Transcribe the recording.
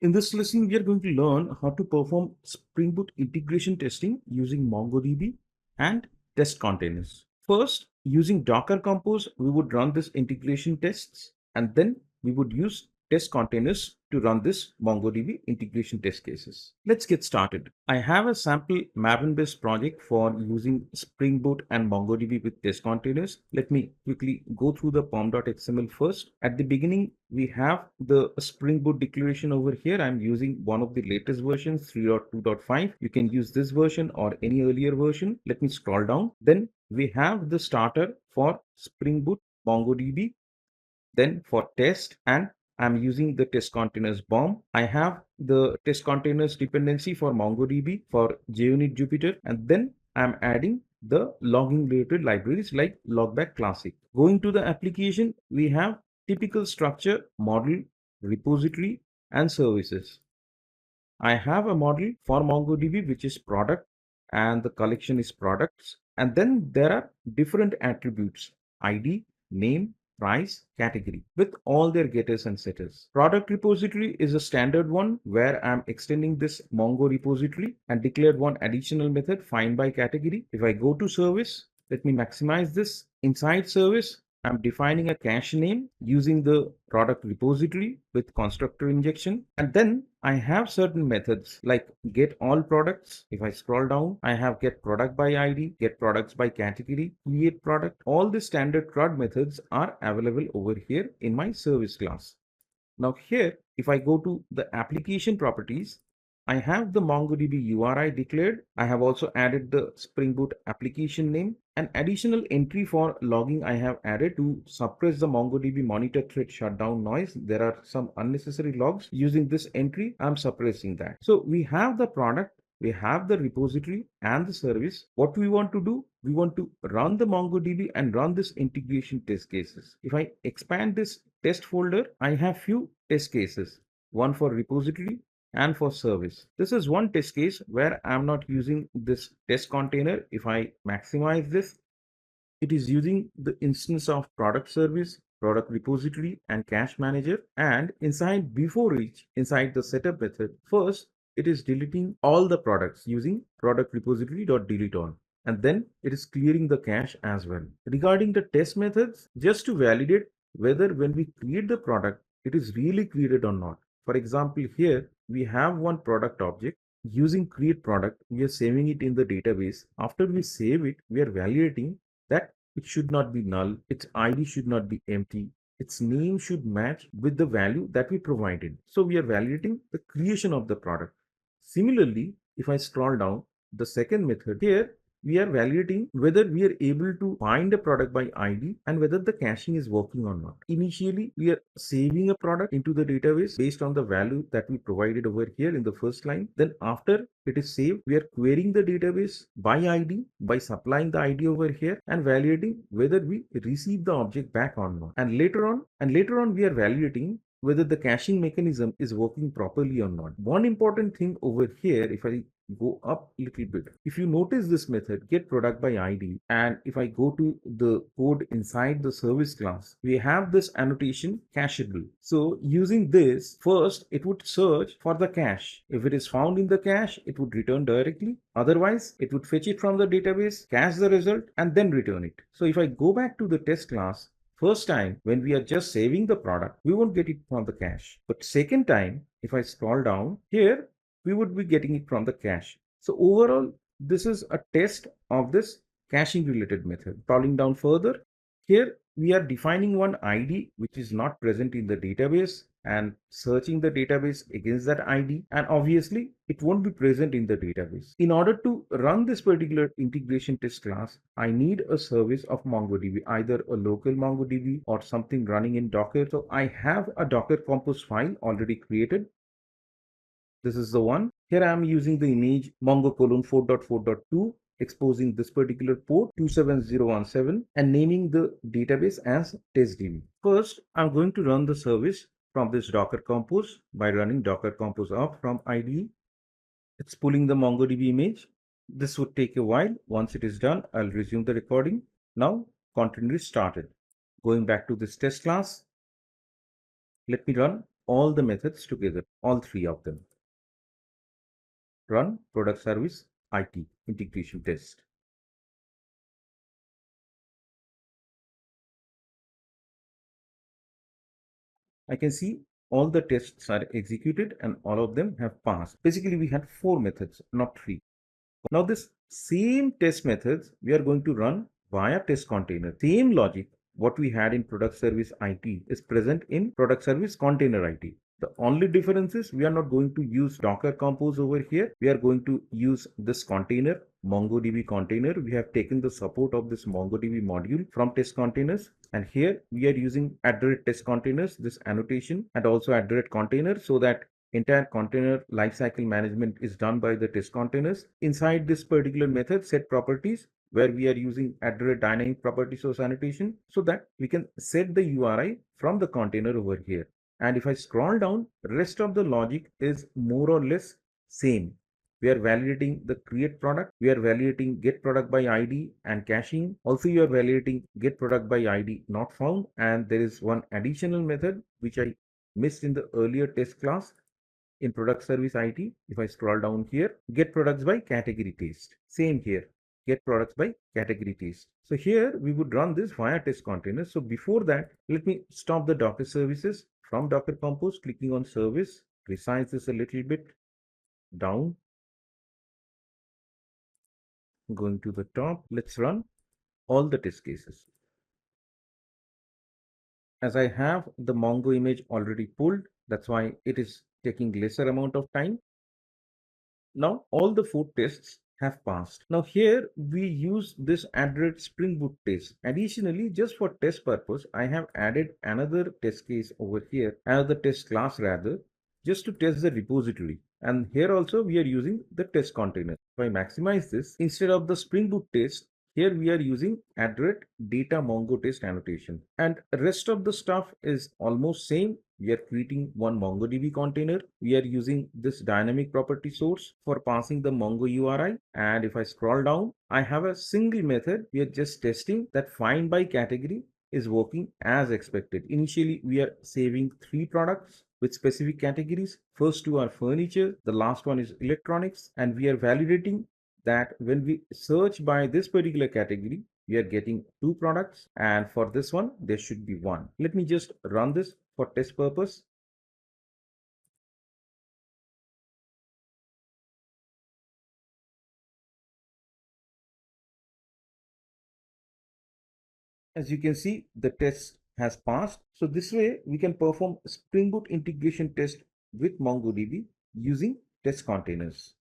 In this lesson, we are going to learn how to perform Spring Boot integration testing using MongoDB and test containers. First, using Docker Compose, we would run this integration tests, and then we would use test containers to run this MongoDB integration test cases. Let's get started. I have a sample Maven-based project for using Spring Boot and MongoDB with test containers. Let me quickly go through the pom.xml first. At the beginning, we have the Spring Boot declaration over here. I'm using one of the latest versions, 3.2.5. You can use this version or any earlier version. Let me scroll down. Then we have the starter for Spring Boot MongoDB. Then for test, and I'm using the test containers bomb. I have the test containers dependency for MongoDB for JUnit Jupyter, and then I'm adding the logging related libraries like Logback Classic. Going to the application, we have typical structure, model, repository, and services. I have a model for MongoDB which is product, and the collection is products. And then there are different attributes: ID, name, price, category, with all their getters and setters. Product repository is a standard one where I'm extending this Mongo repository and declared one additional method, find by category. If I go to service, let me maximize this. Inside service, I'm defining a cache name using the product repository with constructor injection. And then I have certain methods like get all products. If I scroll down, I have get product by ID, get products by category, create product. All the standard CRUD methods are available over here in my service class. Now here, if I go to the application properties, I have the MongoDB URI declared. I have also added the Spring Boot application name. An additional entry for logging I have added to suppress the MongoDB monitor thread shutdown noise. There are some unnecessary logs. Using this entry, I'm suppressing that. So we have the product, we have the repository and the service. What we want to do, we want to run the MongoDB and run this integration test cases. If I expand this test folder, I have few test cases, one for repository and for service. This is one test case where I'm not using this test container. If I maximize this, it is using the instance of product service, product repository, and cache manager. And inside before each, inside the setup method, first it is deleting all the products using product repository.delete all. And then it is clearing the cache as well. Regarding the test methods, just to validate whether when we create the product, it is really created or not. For example, here we have one product object. Using create product, we are saving it in the database. After we save it, we are validating that it should not be null, its ID should not be empty, its name should match with the value that we provided. So we are validating the creation of the product. Similarly, if I scroll down, the second method here, we are validating whether we are able to find a product by ID and whether the caching is working or not. Initially, we are saving a product into the database based on the value that we provided over here in the first line. Then after it is saved, we are querying the database by ID by supplying the ID over here and validating whether we receive the object back or not. And later on we are validating whether the caching mechanism is working properly or not. One important thing over here, if I go up a little bit, if you notice this method get product by ID, and if I go to the code inside the service class, we have this annotation cacheable. So using this, first it would search for the cache. If it is found in the cache, it would return directly. Otherwise, it would fetch it from the database, cache the result, and then return it. So if I go back to the test class, first time when we are just saving the product, we won't get it from the cache. But second time, if I scroll down here, we would be getting it from the cache. So overall, this is a test of this caching related method. Scrolling down further, here we are defining one ID which is not present in the database and searching the database against that ID, and obviously it won't be present in the database. In order to run this particular integration test class, I need a service of MongoDB, either a local MongoDB or something running in Docker. So I have a Docker Compose file already created. This is the one. Here I am using the image mongo colon 4.4.2, exposing this particular port 27017 and naming the database as testdb. First, I'm going to run the service from this Docker Compose by running Docker Compose up from IDE. It's pulling the MongoDB image. This would take a while. Once it is done, I'll resume the recording. Now, container is started. Going back to this test class, let me run all the methods together, all three of them. Run product service IT integration test. I can see all the tests are executed and all of them have passed. Basically, we had 4 methods, not 3. Now, this same test methods we are going to run via test container. Same logic what we had in product service IT is present in product service container IT. The only difference is we are not going to use Docker Compose over here. We are going to use this container, MongoDB container. We have taken the support of this MongoDB module from test containers. And here we are using @test containers, this annotation, and also @container, so that entire container lifecycle management is done by the test containers. Inside this particular method, set properties, where we are using @dynamic property source annotation, so that we can set the URI from the container over here. And if I scroll down, rest of the logic is more or less same. We are validating the create product. We are validating get product by ID and caching. Also, you are validating get product by ID not found. And there is one additional method which I missed in the earlier test class in product service IT. If I scroll down here, get products by category taste. Same here, get products by category taste. So here we would run this via test containers. So before that, let me stop the Docker services from Docker Compose, clicking on service, resize this a little bit down, going to the top. Let's run all the test cases. As I have the Mongo image already pulled, that's why it is taking lesser amount of time. Now all the 4 tests have passed. Now here we use this added Spring Boot test. Additionally, just for test purpose, I have added another test case over here, another test class rather, just to test the repository. And here also we are using the test container. If I maximize this, instead of the Spring Boot test, here we are using data Mongo test annotation, and rest of the stuff is almost same. We are creating one MongoDB container. We are using this dynamic property source for passing the Mongo URI. And if I scroll down, I have a single method. We are just testing that find by category is working as expected. Initially, we are saving 3 products with specific categories. First 2 are furniture, the last one is electronics, and we are validating that when we search by this particular category, we are getting 2 products, and for this one there should be 1. Let me just run this for test purpose. As you can see, the test has passed. So this way we can perform Spring Boot integration test with MongoDB using test containers.